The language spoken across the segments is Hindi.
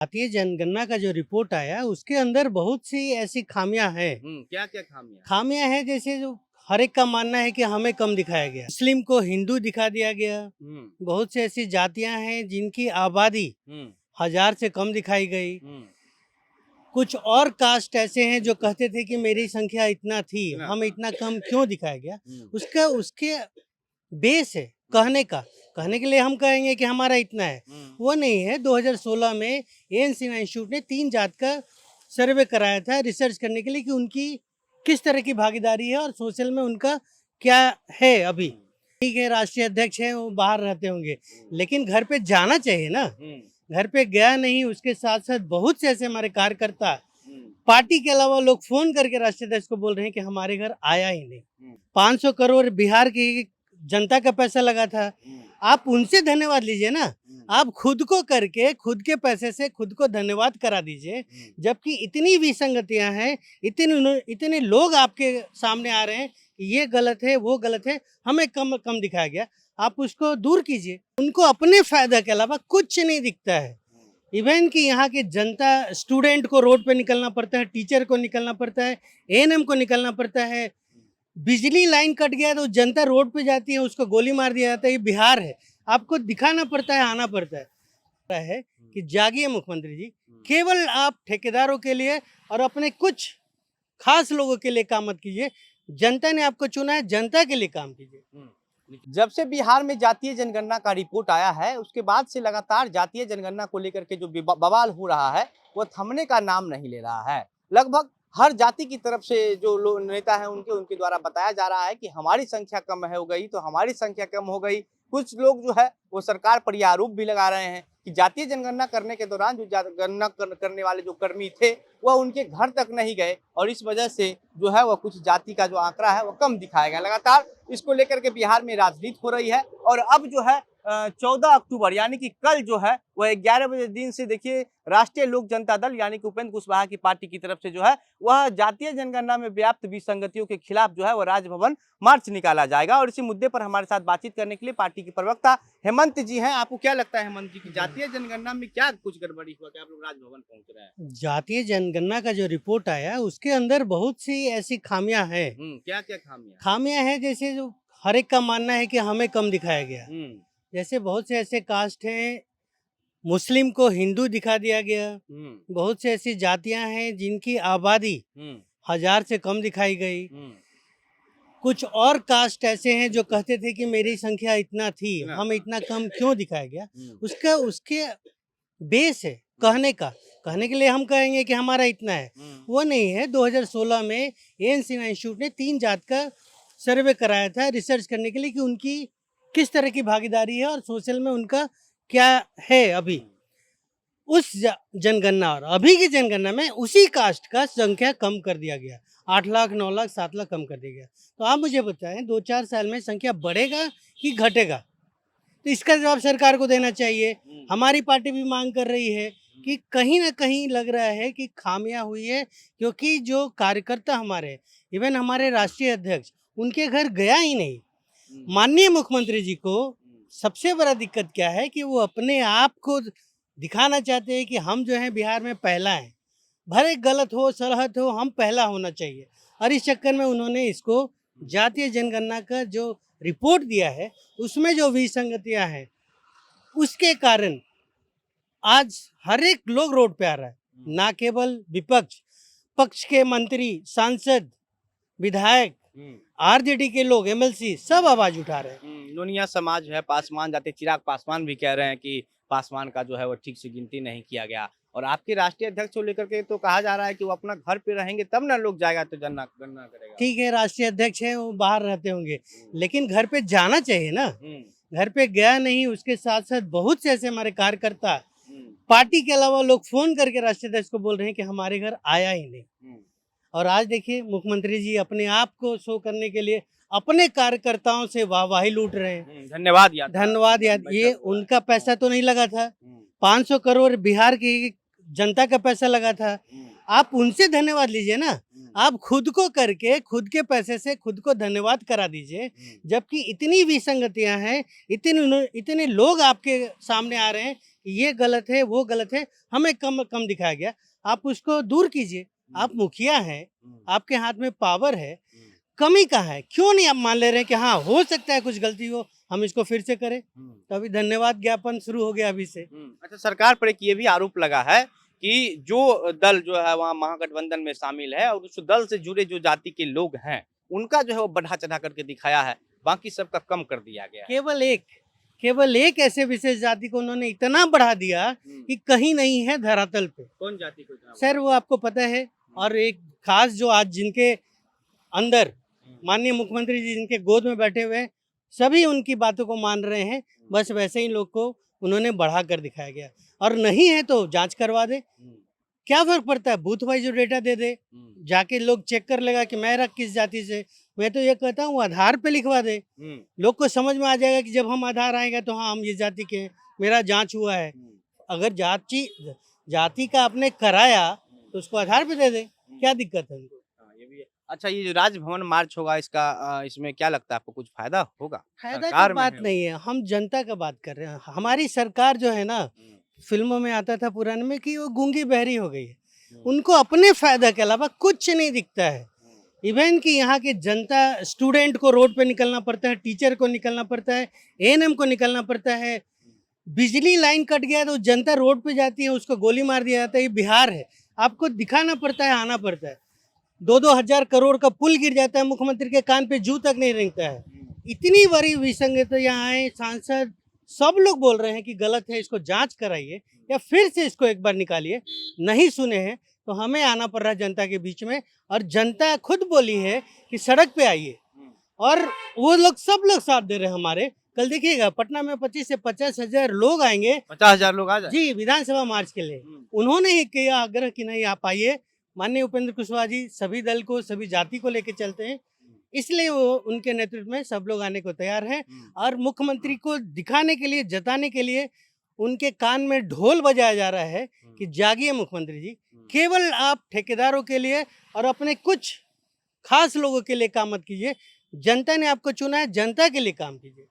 भारतीय जनगणना का जो रिपोर्ट आया उसके अंदर बहुत सी ऐसी खामियां हैं। क्या क्या खामियां? खामियां हैं जैसे जो हर एक का मानना है कि हमें कम दिखाया गया, मुस्लिम को हिंदू दिखा दिया गया। बहुत सी ऐसी जातियां हैं जिनकी आबादी 1000 से कम दिखाई गई। कुछ और कास्ट ऐसे हैं जो कहते थे कि मेरी संख्या इतना थी, हम इतना कम क्यों दिखाया गया। उसका उसके बेस है कहने के लिए हम कहेंगे कि हमारा इतना है, वो नहीं है। 2016 में एएनसी इंस्टीट्यूट ने 3 जात का सर्वे कराया था रिसर्च करने के लिए कि उनकी किस तरह की भागीदारी है और सोशल में उनका क्या है। अभी ठीक है, राष्ट्रीय अध्यक्ष हैं, वो बाहर रहते होंगे, लेकिन घर पे जाना चाहिए ना। घर पे गया नहीं, उसके साथ साथ बहुत से ऐसे हमारे कार्यकर्ता पार्टी के अलावा लोग फोन करके राष्ट्रीय अध्यक्ष को बोल रहे हैं कि हमारे घर आया ही नहीं। 500 करोड़ बिहार की जनता का पैसा लगा था, आप उनसे धन्यवाद लीजिए ना। आप खुद को करके खुद के पैसे से खुद को धन्यवाद करा दीजिए, जबकि इतनी विसंगतियां हैं, इतने लोग आपके सामने आ रहे हैं कि ये गलत है, वो गलत है, हमें कम कम दिखाया गया। आप उसको दूर कीजिए। उनको अपने फायदा के अलावा कुछ नहीं दिखता है। इवन कि यहाँ की जनता, स्टूडेंट को रोड पे निकलना पड़ता है, टीचर को निकलना पड़ता है, एएनएम को निकलना पड़ता है। बिजली लाइन कट गया तो जनता रोड पे जाती है, उसको गोली मार दिया जाता है। ये बिहार है, आपको दिखाना पड़ता है, आना पड़ता है कि जागिए मुख्यमंत्री जी। केवल आप ठेकेदारों के लिए और अपने कुछ खास लोगों के लिए काम मत कीजिए। जनता ने आपको चुना है, जनता के लिए काम कीजिए। जब से बिहार में जातीय जनगणना का रिपोर्ट आया है उसके बाद से लगातार जातीय जनगणना को लेकर के जो बवाल हो रहा है वो थमने का नाम नहीं ले रहा है। लगभग हर जाति की तरफ से जो नेता हैं उनके द्वारा बताया जा रहा है कि हमारी संख्या कम हो गई तो हमारी संख्या कम हो गई। कुछ लोग जो है वो सरकार पर यह आरोप भी लगा रहे हैं कि जातीय जनगणना करने के दौरान जो गणना करने वाले जो कर्मी थे वह उनके घर तक नहीं गए और इस वजह से जो है वह कुछ जाति का जो आंकड़ा है वह कम दिखाया गया। लगातार इसको लेकर के बिहार में राजनीति हो रही है और अब जो है 14 अक्टूबर यानी कि कल जो है वह 11 बजे दिन से देखिए राष्ट्रीय लोक जनता दल यानी कि उपेंद्र कुशवाहा की पार्टी की तरफ से जो है वह जातीय जनगणना में व्याप्त विसंगतियों के खिलाफ जो है वह राजभवन मार्च निकाला जाएगा। और इसी मुद्दे पर हमारे साथ बातचीत करने के लिए पार्टी के प्रवक्ता हेमंत जी हैं। आपको क्या लगता है हेमंत जी की जातीय जनगणना में क्या कुछ गड़बड़ी हुआ कि आप लोग राजभवन पहुंच रहे हैं? जातीय जनगणना का जो रिपोर्ट आया उसके अंदर बहुत सी ऐसी खामियां हैं। क्या क्या खामियां? खामियां हैं जैसे जो हर एक का मानना है कि हमें कम दिखाया गया। जैसे बहुत से ऐसे कास्ट हैं, मुस्लिम को हिंदू दिखा दिया गया। बहुत से ऐसी जातियां हैं जिनकी आबादी 1000 से कम दिखाई गई। कुछ और कास्ट ऐसे हैं जो कहते थे कि मेरी संख्या इतना थी, हम इतना कम क्यों दिखाया गया। उसके बेस है कहने के लिए हम कहेंगे कि हमारा इतना है, वो नहीं है। 2016 में एएनसी इंस्टीट्यूट ने 3 जात का सर्वे कराया था रिसर्च करने के लिए कि उनकी किस तरह की भागीदारी है और सोशल में उनका क्या है। अभी उस जनगणना और अभी की जनगणना में उसी कास्ट का संख्या कम कर दिया गया। 8 लाख, 9 लाख, 7 लाख कम कर दिया गया। तो आप मुझे बताएं 2-4 साल में संख्या बढ़ेगा कि घटेगा? तो इसका जवाब सरकार को देना चाहिए। हमारी पार्टी भी मांग कर रही है कि कहीं ना कहीं लग रहा है कि खामियां हुई है, क्योंकि जो कार्यकर्ता हमारे, इवन हमारे राष्ट्रीय अध्यक्ष, उनके घर गया ही नहीं। माननीय मुख्यमंत्री जी को सबसे बड़ा दिक्कत क्या है कि वो अपने आप को दिखाना चाहते हैं कि हम जो है बिहार में पहला है। भले गलत हो, सलहत हो, हम पहला होना चाहिए। और इस चक्कर में उन्होंने इसको जातीय जनगणना का जो रिपोर्ट दिया है उसमें जो विसंगतियां हैं उसके कारण आज हर एक लोग रोड पे आ रहा है। ना केवल विपक्ष, पक्ष के मंत्री, सांसद, विधायक, आरजेडी के लोग, एमएलसी सब आवाज उठा रहे हैं। लोनिया समाज है, पासवान जाते, चिराग पासवान भी कह रहे हैं कि पासवान का जो है वो ठीक से गिनती नहीं किया गया। और आपके राष्ट्रीय अध्यक्ष को लेकर के तो कहा जा रहा है कि वो अपना घर पे रहेंगे तब ना लोग जाएगा तो गणना करेगा। ठीक है, राष्ट्रीय अध्यक्ष हैं, वो बाहर रहते होंगे, लेकिन घर पे जाना चाहिए ना। घर पे गया नहीं, उसके साथ साथ बहुत से ऐसे हमारे कार्यकर्ता पार्टी के अलावा लोग फोन करके राष्ट्रीय अध्यक्ष को बोल रहे हैं कि हमारे घर आया ही नहीं। और आज देखिए मुख्यमंत्री जी अपने आप को शो करने के लिए अपने कार्यकर्ताओं से वाहवाही लूट रहे हैं। धन्यवाद याद, ये उनका पैसा तो नहीं लगा था। 500 करोड़ बिहार की जनता का पैसा लगा था। आप उनसे धन्यवाद लीजिए ना। आप खुद को करके खुद के पैसे से खुद को धन्यवाद करा दीजिए, जबकि इतनी विसंगतियां हैं, इतने लोग आपके सामने आ रहे हैं कि ये गलत है, वो गलत है, हमें कम कम दिखाया गया। आप उसको दूर कीजिए। आप मुखिया हैं, आपके हाथ में पावर है, कमी कहाँ है? क्यों नहीं आप मान ले रहे हैं कि हाँ हो सकता है कुछ गलती हो, हम इसको फिर से करें? तो अभी धन्यवाद ज्ञापन शुरू हो गया अभी से। अच्छा, सरकार पर एक ये भी आरोप लगा है कि जो दल जो है वहाँ महागठबंधन में शामिल है और उस दल से जुड़े जो जाति के लोग हैं उनका जो है वो बढ़ा चढ़ा करके दिखाया है, बाकी सबका कम कर दिया गया है। केवल एक ऐसे विशेष जाति को उन्होंने इतना बढ़ा दिया कि कहीं नहीं है धरातल पे। कौन जाति को इतना सर वो आपको पता है। और एक खास जो आज जिनके अंदर माननीय मुख्यमंत्री जी जिनके गोद में बैठे हुए हैं, सभी उनकी बातों को मान रहे हैं। बस वैसे ही लोग को उन्होंने बढ़ा कर दिखाया गया। और नहीं है तो जांच करवा दे, क्या फर्क पड़ता है? बूथ वाइज जो डेटा दे दे, जाके लोग चेक कर लेगा कि मैं किस जाति से। मैं तो ये कहता हूँ आधार पे लिखवा दे, लोग को समझ में आ जाएगा कि जब हम आधार आएगा तो हाँ हम ये जाति के हैं, मेरा जांच हुआ है। अगर जाति का आपने कराया तो उसको आधार पे दे दे, क्या दिक्कत है उनको? ये भी है। अच्छा, ये जो राजभवन मार्च होगा इसका इसमें क्या लगता है आपको, कुछ फायदा होगा? फायदा सरकार की में बात है नहीं है, हम जनता का बात कर रहे हैं। हमारी सरकार जो है ना, फिल्मों में आता था पुराने में कि वो गूंगी बहरी हो गई है। उनको अपने फायदा के अलावा कुछ नहीं दिखता है। इवन कि यहाँ की जनता, स्टूडेंट को रोड पे निकलना पड़ता है, टीचर को निकलना पड़ता है, एएनएम को निकलना पड़ता है। बिजली लाइन कट गया तो जनता रोड पे जाती है, उसको गोली मार दिया जाता है। ये बिहार है, आपको दिखाना पड़ता है, आना पड़ता है। 2-2 हजार करोड़ का पुल गिर जाता है, मुख्यमंत्री के कान पे जू तक नहीं रेंगता है। इतनी बड़ी विसंगति यहाँ है। सांसद सब लोग बोल रहे हैं कि गलत है, इसको जांच कराइए या फिर से इसको एक बार निकालिए। नहीं सुने हैं तो हमें आना पड़ रहा है जनता के बीच में। और जनता खुद बोली है कि सड़क पे आइए, और वो लोग सब लोग साथ दे रहे हैं हमारे। कल देखिएगा पटना में 25 से 50 हजार लोग आएंगे। 50,000 लोग आ जाए जी, विधानसभा मार्च के लिए। उन्होंने ही किया आग्रह कि नहीं आप आइए। माननीय उपेंद्र कुशवाहा जी सभी दल को, सभी जाति को लेकर चलते हैं, इसलिए वो उनके नेतृत्व में सब लोग आने को तैयार हैं। और मुख्यमंत्री को दिखाने के लिए, जताने के लिए उनके कान में ढोल बजाया जा रहा है कि जागिए मुख्यमंत्री जी, केवल आप ठेकेदारों के लिए और अपने कुछ खास लोगों के लिए काम मत कीजिए। जनता ने आपको चुना है, जनता के लिए काम कीजिए।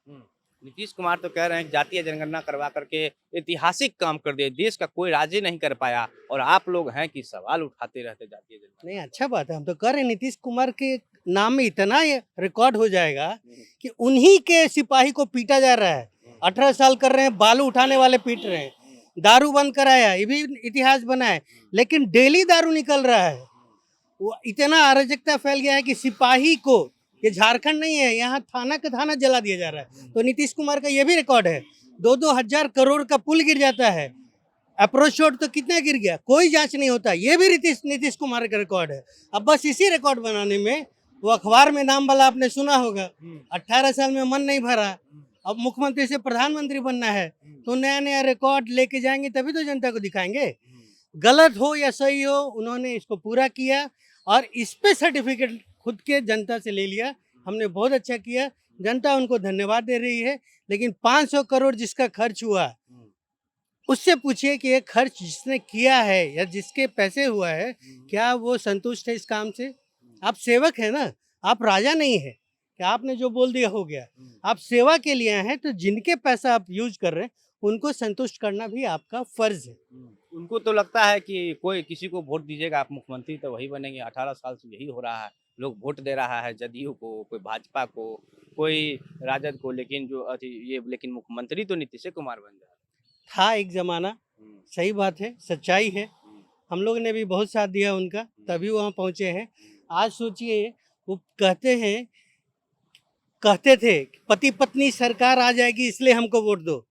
नीतीश कुमार तो कह रहे हैं कि जातीय जनगणना करवा करके ऐतिहासिक काम कर दिया, देश का कोई राज्य नहीं कर पाया, और आप लोग हैं कि सवाल उठाते रहते जातीय जनगणना। नहीं, अच्छा बात है, हम तो कर रहे हैं। नीतीश कुमार के नाम में इतना ये रिकॉर्ड हो जाएगा कि उन्हीं के सिपाही को पीटा जा रहा है। 18 साल कर रहे हैं, बालू उठाने वाले पीट रहे हैं, दारू बंद कराया, ये भी इतिहास बना है, लेकिन डेली दारू निकल रहा है। वो इतना अराजकता फैल गया है कि सिपाही को, ये झारखंड नहीं है, यहाँ थाना का थाना जला दिया जा रहा है। तो नीतीश कुमार का ये भी रिकॉर्ड है। 2-2 हजार करोड़ का पुल गिर जाता है, अप्रोच रोड तो कितना गिर गया, कोई जांच नहीं होता। ये भी नीतीश कुमार का रिकॉर्ड है। अब बस इसी रिकॉर्ड बनाने में, वो अखबार में नाम वाला आपने सुना होगा, 18 साल में मन नहीं भरा, अब मुख्यमंत्री से प्रधानमंत्री बनना है, तो नया नया रिकॉर्ड लेके जाएंगे तभी तो जनता को दिखाएंगे। गलत हो या सही हो, उन्होंने इसको पूरा किया और इस पे सर्टिफिकेट खुद के जनता से ले लिया। हमने बहुत अच्छा किया, जनता उनको धन्यवाद दे रही है। लेकिन 500 करोड़ जिसका खर्च हुआ, उससे पूछिए कि ये खर्च जिसने किया है या जिसके पैसे हुआ है, क्या वो संतुष्ट है इस काम से? आप सेवक है ना, आप राजा नहीं है कि आपने जो बोल दिया हो गया। आप सेवा के लिए हैं, तो जिनके पैसा आप यूज कर रहे हैं उनको संतुष्ट करना भी आपका फर्ज है। उनको तो लगता है कि कोई किसी को वोट दीजिएगा आप मुख्यमंत्री तो वही बनेंगे। 18 साल से यही हो रहा है, लोग वोट दे रहा है जदयू को, कोई भाजपा को, कोई राजद को, लेकिन लेकिन मुख्यमंत्री तो नीतीश कुमार बन जाए। था एक जमाना, सही बात है, सच्चाई है। हम लोग ने भी बहुत साथ दिया उनका, तभी वहाँ पहुँचे हैं। आज सोचिए, वो कहते थे पति पत्नी सरकार आ जाएगी इसलिए हमको वोट दो,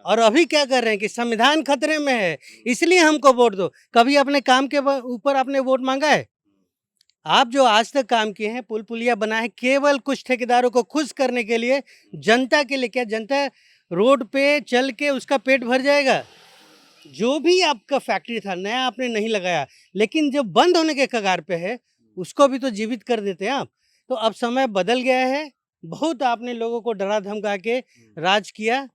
और अभी क्या कर रहे हैं कि संविधान खतरे में है इसलिए हमको वोट दो। कभी अपने काम के ऊपर आपने वोट मांगा है? आप जो आज तक काम किए हैं, पुल पुलिया बनाए हैं, केवल कुछ ठेकेदारों को खुश करने के लिए, जनता के लिए। क्या जनता रोड पे चल के उसका पेट भर जाएगा? जो भी आपका फैक्ट्री था नया आपने नहीं लगाया, लेकिन जो बंद होने के कगार पे है उसको भी तो जीवित कर देते हैं आप। तो अब समय बदल गया है, बहुत आपने लोगों को डरा धमका के राज किया।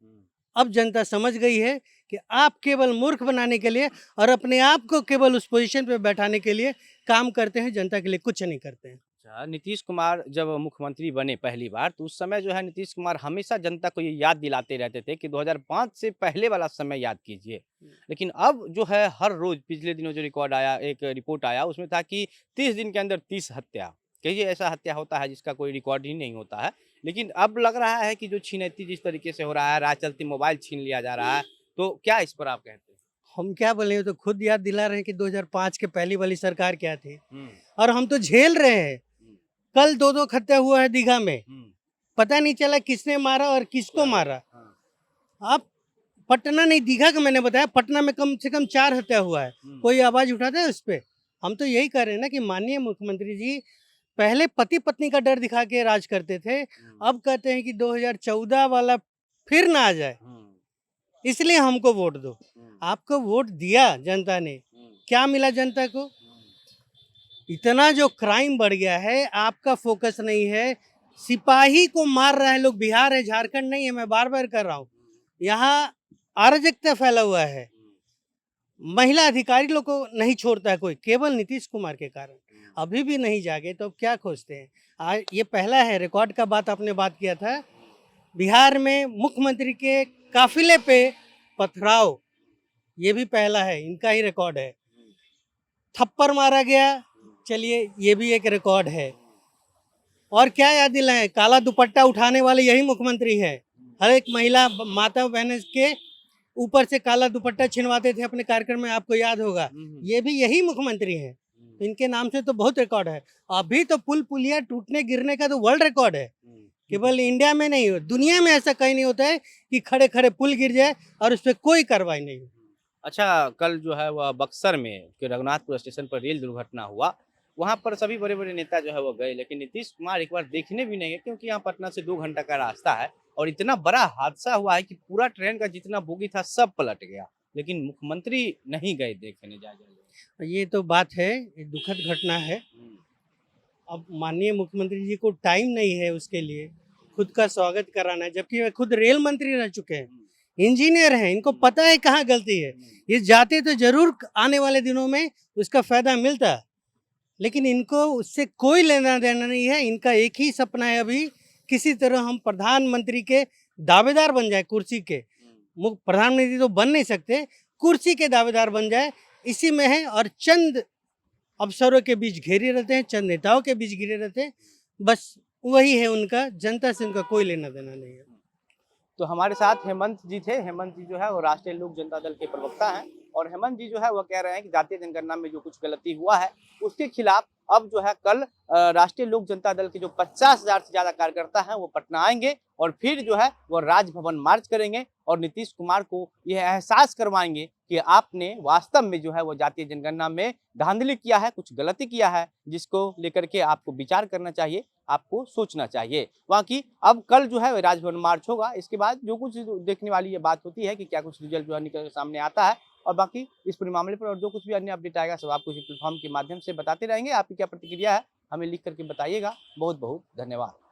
अब जनता समझ गई है कि आप केवल मूर्ख बनाने के लिए और अपने आप को केवल उस पोजीशन पे बैठाने के लिए काम करते हैं, जनता के लिए कुछ नहीं करते हैं। अच्छा, नीतीश कुमार जब मुख्यमंत्री बने पहली बार तो उस समय जो है नीतीश कुमार हमेशा जनता को ये याद दिलाते रहते थे कि 2005 से पहले वाला समय याद कीजिए। लेकिन अब जो है हर रोज पिछले दिनों जो रिकॉर्ड आया, एक रिपोर्ट आया उसमें था कि 30 दिन के अंदर 30 हत्या। कहिए ऐसा हत्या होता है जिसका कोई रिकॉर्ड ही नहीं होता है। लेकिन अब लग रहा है कि जो छीनैती जिस तरीके से हो रहा है, राह चलते मोबाइल छीन लिया जा रहा है, तो क्या इस पर आप कहते हैं? हम क्या बोले, ये तो खुद याद दिला रहे हैं कि 2005 के पहली वाली सरकार क्या थी, हुँ, और हम तो झेल रहे हैं। हुँ, कल 2-2 हत्या हुआ है दीघा में, हुँ, पता नहीं चला किसने मारा और किसको मारा। हाँ, आप पटना नहीं, दीघा का मैंने बताया, पटना में कम से कम 4 हत्या हुआ है। हुँ, कोई आवाज उठाता है उस पे? हम तो यही कह रहे हैं ना कि माननीय मुख्यमंत्री जी पहले पति पत्नी का डर दिखा के राज करते थे, अब कहते हैं कि 2014 वाला फिर ना आ जाए, हुँ, इसलिए हमको वोट दो। हुँ, आपको वोट दिया जनता ने, हुँ, क्या मिला जनता को? इतना जो क्राइम बढ़ गया है, आपका फोकस नहीं है। सिपाही को मार रहा है लोग, बिहार है, झारखंड नहीं है, मैं बार बार कर रहा हूँ। यहाँ अराजकता फैला हुआ है। महिला अधिकारी लोग को नहीं छोड़ता है कोई, केवल नीतीश कुमार के कारण। अभी भी नहीं जागे तो अब क्या खोजते हैं? आज ये पहला है, रिकॉर्ड का बात आपने बात किया था, बिहार में मुख्यमंत्री के काफिले पे पथराव, ये भी पहला है, इनका ही रिकॉर्ड है। थप्पड़ मारा गया, चलिए ये भी एक रिकॉर्ड है। और क्या याद दिलाएं, काला दुपट्टा उठाने वाले यही मुख्यमंत्री है। हर एक महिला माता बहन के ऊपर से काला दुपट्टा छिनवाते थे अपने कार्यक्रम में, आपको याद होगा। ये भी यही मुख्यमंत्री है। तो इनके नाम से तो बहुत रिकॉर्ड है। अभी तो पुल पुलिया टूटने गिरने का तो वर्ल्ड रिकॉर्ड है, केवल इंडिया में नहीं, दुनिया में ऐसा कहीं नहीं होता है कि खड़े खड़े पुल गिर जाए और उस पर कोई कार्रवाई नहीं हो। अच्छा, कल जो है वह बक्सर में कि रघुनाथपुर स्टेशन पर रेल दुर्घटना हुआ, वहाँ पर सभी बड़े-बड़े नेता जो है वो गए, लेकिन नीतीश कुमार एक बार देखने भी नहीं गए क्योंकि यहाँ पटना से 2 घंटा का रास्ता है और इतना बड़ा हादसा हुआ है कि पूरा ट्रेन का जितना बोगी था सब पलट गया, लेकिन मुख्यमंत्री नहीं गए देखने जाके। ये तो बात है, ये दुखद घटना है। अब माननीय मुख्यमंत्री जी को टाइम नहीं है उसके लिए खुद का स्वागत कराना है, जबकि वे खुद रेल मंत्री रह चुके हैं, इंजीनियर हैं, इनको पता है कहाँ गलती है। ये जाते तो जरूर आने वाले दिनों में उसका फायदा मिलता, लेकिन इनको उससे कोई लेना देना नहीं है। इनका एक ही सपना है, अभी किसी तरह हम प्रधानमंत्री के दावेदार बन जाए, कुर्सी के। प्रधानमंत्री तो बन नहीं सकते, कुर्सी के दावेदार बन जाए, इसी में है। और चंद अफसरों के बीच घेरे रहते हैं, चंद नेताओं के बीच घिरे रहते हैं, बस वही है उनका, जनता से उनका कोई लेना देना नहीं है। तो हमारे साथ हेमंत जी थे। हेमंत जी जो है वो राष्ट्रीय लोक जनता दल के प्रवक्ता हैं और हेमंत जी जो है वो कह रहे हैं कि जातीय जनगणना में जो कुछ गलती हुआ है उसके खिलाफ अब जो है कल राष्ट्रीय लोक जनता दल के जो 50,000 से ज्यादा कार्यकर्ता हैं वो पटना आएंगे और फिर जो है वो राजभवन मार्च करेंगे और नीतीश कुमार को यह एहसास करवाएंगे कि आपने वास्तव में जो है वो जातीय जनगणना में धांधली किया है, कुछ गलती किया है, जिसको लेकर के आपको विचार करना चाहिए, आपको सोचना चाहिए। बाकी अब कल जो है राजभवन मार्च होगा, इसके बाद जो कुछ देखने वाली ये बात होती है कि क्या कुछ रिजल्ट जो है निकल के सामने आता है और बाकी इस पूरे मामले पर और जो कुछ भी अन्य अपडेट आएगा सब आपको इसी प्लेटफॉर्म के माध्यम से बताते रहेंगे। आपकी क्या प्रतिक्रिया है हमें लिख करके बताइएगा। बहुत बहुत धन्यवाद।